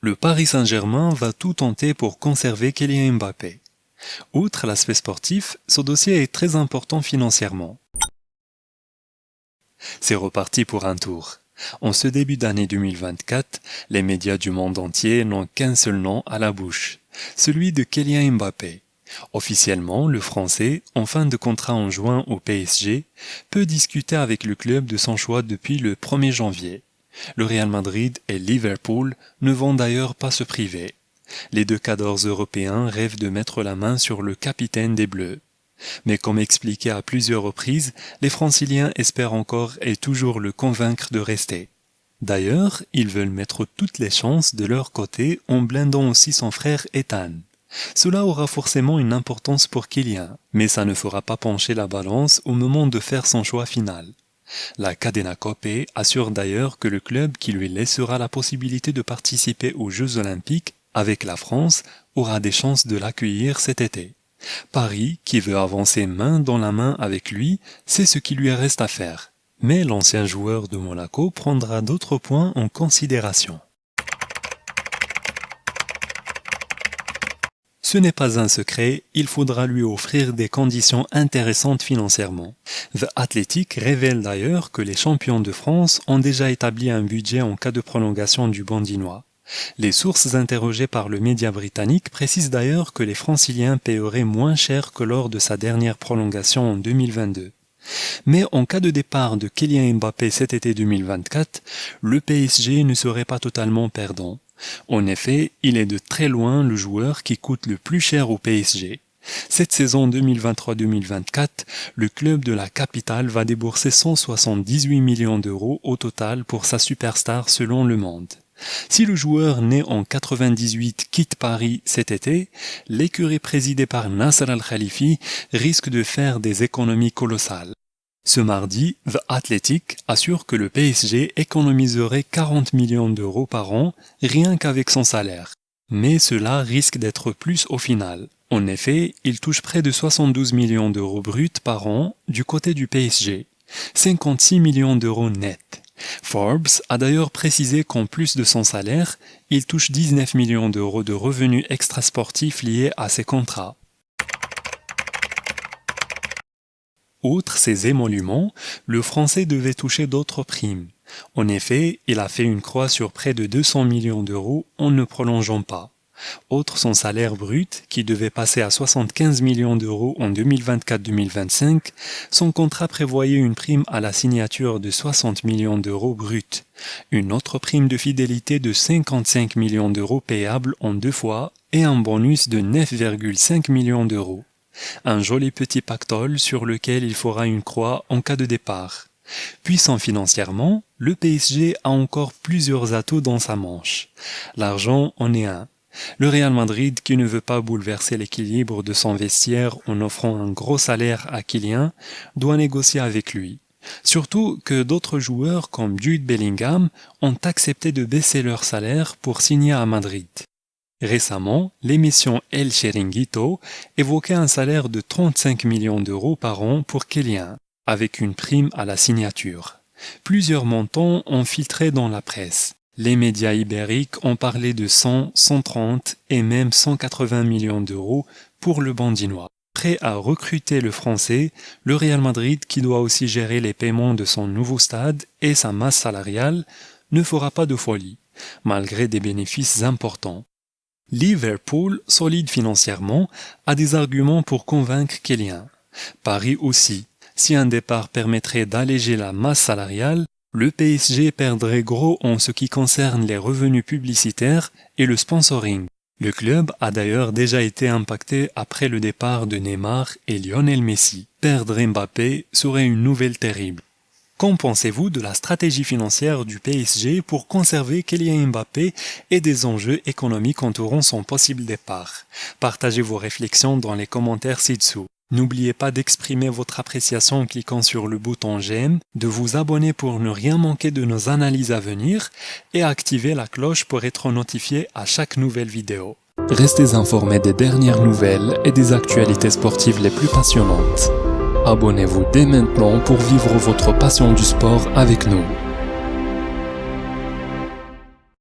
Le Paris Saint-Germain va tout tenter pour conserver Kylian Mbappé. Outre l'aspect sportif, ce dossier est très important financièrement. C'est reparti pour un tour. En ce début d'année 2024, les médias du monde entier n'ont qu'un seul nom à la bouche, celui de Kylian Mbappé. Officiellement, le Français, en fin de contrat en juin au PSG, peut discuter avec le club de son choix depuis le 1er janvier. Le Real Madrid et Liverpool ne vont d'ailleurs pas se priver. Les deux cadors européens rêvent de mettre la main sur le capitaine des Bleus. Mais comme expliqué à plusieurs reprises, les Franciliens espèrent encore et toujours le convaincre de rester. D'ailleurs, ils veulent mettre toutes les chances de leur côté en blindant aussi son frère Ethan. Cela aura forcément une importance pour Kylian, mais ça ne fera pas pencher la balance au moment de faire son choix final. La Cadena Coppe assure d'ailleurs que le club qui lui laissera la possibilité de participer aux Jeux Olympiques avec la France aura des chances de l'accueillir cet été. Paris, qui veut avancer main dans la main avec lui, c'est ce qui lui reste à faire. Mais l'ancien joueur de Monaco prendra d'autres points en considération. Ce n'est pas un secret, il faudra lui offrir des conditions intéressantes financièrement. The Athletic révèle d'ailleurs que les champions de France ont déjà établi un budget en cas de prolongation du Bandinois. Les sources interrogées par le média britannique précisent d'ailleurs que les Franciliens paieraient moins cher que lors de sa dernière prolongation en 2022. Mais en cas de départ de Kylian Mbappé cet été 2024, le PSG ne serait pas totalement perdant. En effet, il est de très loin le joueur qui coûte le plus cher au PSG. Cette saison 2023-2024, le club de la capitale va débourser 178 millions d'euros au total pour sa superstar selon Le Monde. Si le joueur né en 98 quitte Paris cet été, l'écurie présidée par Nasser Al-Khalifi risque de faire des économies colossales. Ce mardi, The Athletic assure que le PSG économiserait 40 millions d'euros par an rien qu'avec son salaire. Mais cela risque d'être plus au final. En effet, il touche près de 72 millions d'euros bruts par an du côté du PSG, 56 millions d'euros nets. Forbes a d'ailleurs précisé qu'en plus de son salaire, il touche 19 millions d'euros de revenus extrasportifs liés à ses contrats. Outre ces émoluments, le Français devait toucher d'autres primes. En effet, il a fait une croix sur près de 200 millions d'euros en ne prolongeant pas. Outre son salaire brut, qui devait passer à 75 millions d'euros en 2024-2025, son contrat prévoyait une prime à la signature de 60 millions d'euros bruts, une autre prime de fidélité de 55 millions d'euros payable en 2 fois et un bonus de 9,5 millions d'euros. Un joli petit pactole sur lequel il fera une croix en cas de départ. Puissant financièrement, le PSG a encore plusieurs atouts dans sa manche. L'argent en est un. Le Real Madrid, qui ne veut pas bouleverser l'équilibre de son vestiaire en offrant un gros salaire à Kylian, doit négocier avec lui. Surtout que d'autres joueurs comme Jude Bellingham ont accepté de baisser leur salaire pour signer à Madrid. Récemment, l'émission El Chiringuito évoquait un salaire de 35 millions d'euros par an pour Kylian, avec une prime à la signature. Plusieurs montants ont filtré dans la presse. Les médias ibériques ont parlé de 100, 130 et même 180 millions d'euros pour le Bandinois. Prêt à recruter le Français, le Real Madrid, qui doit aussi gérer les paiements de son nouveau stade et sa masse salariale, ne fera pas de folie, malgré des bénéfices importants. Liverpool, solide financièrement, a des arguments pour convaincre Kylian. Paris aussi. Si un départ permettrait d'alléger la masse salariale, le PSG perdrait gros en ce qui concerne les revenus publicitaires et le sponsoring. Le club a d'ailleurs déjà été impacté après le départ de Neymar et Lionel Messi. Perdre Mbappé serait une nouvelle terrible. Qu'en pensez-vous de la stratégie financière du PSG pour conserver Kylian Mbappé et des enjeux économiques entourant son possible départ? Partagez vos réflexions dans les commentaires ci-dessous. N'oubliez pas d'exprimer votre appréciation en cliquant sur le bouton j'aime, de vous abonner pour ne rien manquer de nos analyses à venir et activer la cloche pour être notifié à chaque nouvelle vidéo. Restez informés des dernières nouvelles et des actualités sportives les plus passionnantes. Abonnez-vous dès maintenant pour vivre votre passion du sport avec nous.